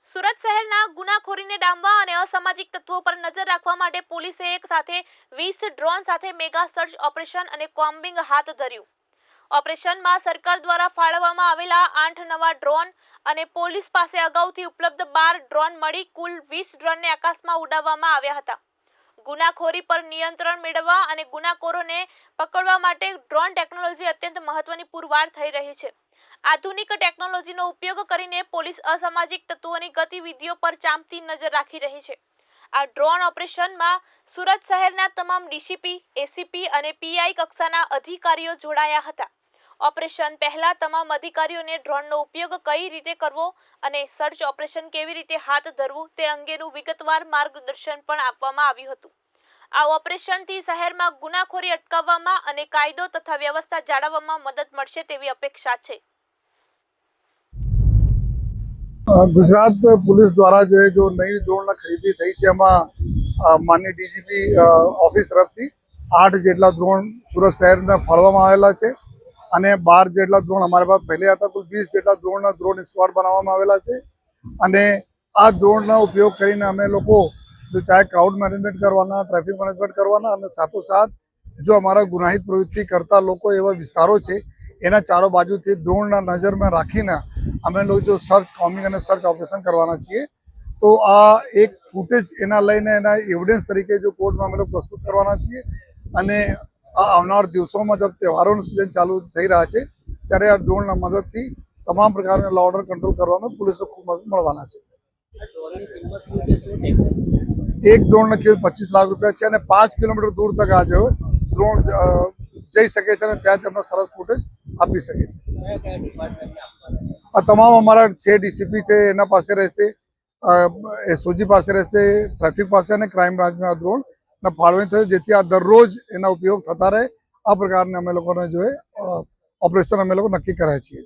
સુરત શહેરના ગુનાખોરીને ડામવા અને અસામાજિક તત્વો પર નજર રાખવા માટે પોલીસે એક સાથે 20 ડ્રોન સાથે મેગા સર્ચ ઓપરેશન અને કોમ્બિંગ હાથ ધર્યું। ઓપરેશનમાં સરકાર દ્વારા ફાળવવામાં આવેલા 8 નવા ડ્રોન અને પોલીસ પાસે અગાઉથી ઉપલબ્ધ 12 ડ્રોન મળી કુલ 20 ડ્રોનને આકાશમાં ઉડાવવામાં આવ્યા હતા। ગુનાખોરી પર નિયંત્રણ મેળવવા અને ગુનાખોરોને પકડવા માટે ડ્રોન ટેકનોલોજી અત્યંત મહત્વની પુરવાર થઈ રહી છે। આધુનિક ટેકનોલોજીનો ઉપયોગ કરીને પોલીસ અસામાજિક તત્વોની ગતિવિધિઓ પર ચાંપતી નજર રાખી રહી છે। આ ડ્રોન ઓપરેશનમાં સુરત શહેરના તમામ ડીસીપી, એસીપી અને પીઆઈ કક્ષાના અધિકારીઓ જોડાયા હતા। ઓપરેશન પહેલા તમામ અધિકારીઓને ડ્રોનનો ઉપયોગ કઈ રીતે કરવો અને સર્ચ ઓપરેશન કેવી રીતે હાથ ધરવું તે અંગેનું વિગતવાર માર્ગદર્શન પણ આપવામાં આવ્યું હતું। આ ઓપરેશનથી શહેરમાં ગુનાખોરી અટકાવવામાં અને કાયદો તથા વ્યવસ્થા જાળવવામાં મદદ મળશે તેવી અપેક્ષા છે। गुजरात पुलिस द्वारा जो नई ड्रोन खरीदी थी है माननीय डीजीपी ऑफिस तरफ 8 जेटला ड्रोन सूरत शहर ने फाळवामां आवेला छे अने 12 जेटला ड्रोन हमारे पास पहले आता कुल 20 जेटला ड्रोन स्क्वॉड बनाववामां आवेला छे अने आ ड्रोन ना उपयोग करीने अमे लोको जो चाहे क्राउड मैनेजमेंट करवाना, ट्रैफिक मैनेजमेंट करवाना अने साथोसाथ जो हमारा गुनाहित प्रवृत्ति करता लोग एवा विस्तारों छे एना चारों बाजुथी ड्रोन ना नजर में राखीने अमे लोग जो सर्च कॉम्बिंग और सर्च ऑपरेशन करवाना छीए। तो आ एक फूटेज एना लईने एना एविडेंस तरीके जो कोर्ट में अमे लोग प्रस्तुत करवाना छीए अने आवनार दिवसों में जब तहेवारों सीजन चालू थई रह्या छे त्यारे आ ड्रोन मददथी तमाम प्रकारना लॉ ऑर्डर कंट्रोल करवामां पुलिसने खूब मदद मळवाना छे। एक ड्रोन की कीमत 25 लाख रुपया है और 5 किलोमीटर दूर तक आ जो ड्रोन जई सके त्या सरस फूटेज आपी सके तमाम अमरा 6 डीसीपी है एना पासे रहेशे, एसओजी पासे रहेशे, ट्रैफिक पासे अने क्राइम ब्रांच में आ ड्रोन ने फाळवणी थशे जेथी आ दररोज एना उपयोग थता रहे। आ प्रकार अमे लोकोने जो ऑपरेशन अमे लोको नक्की कराय छीए।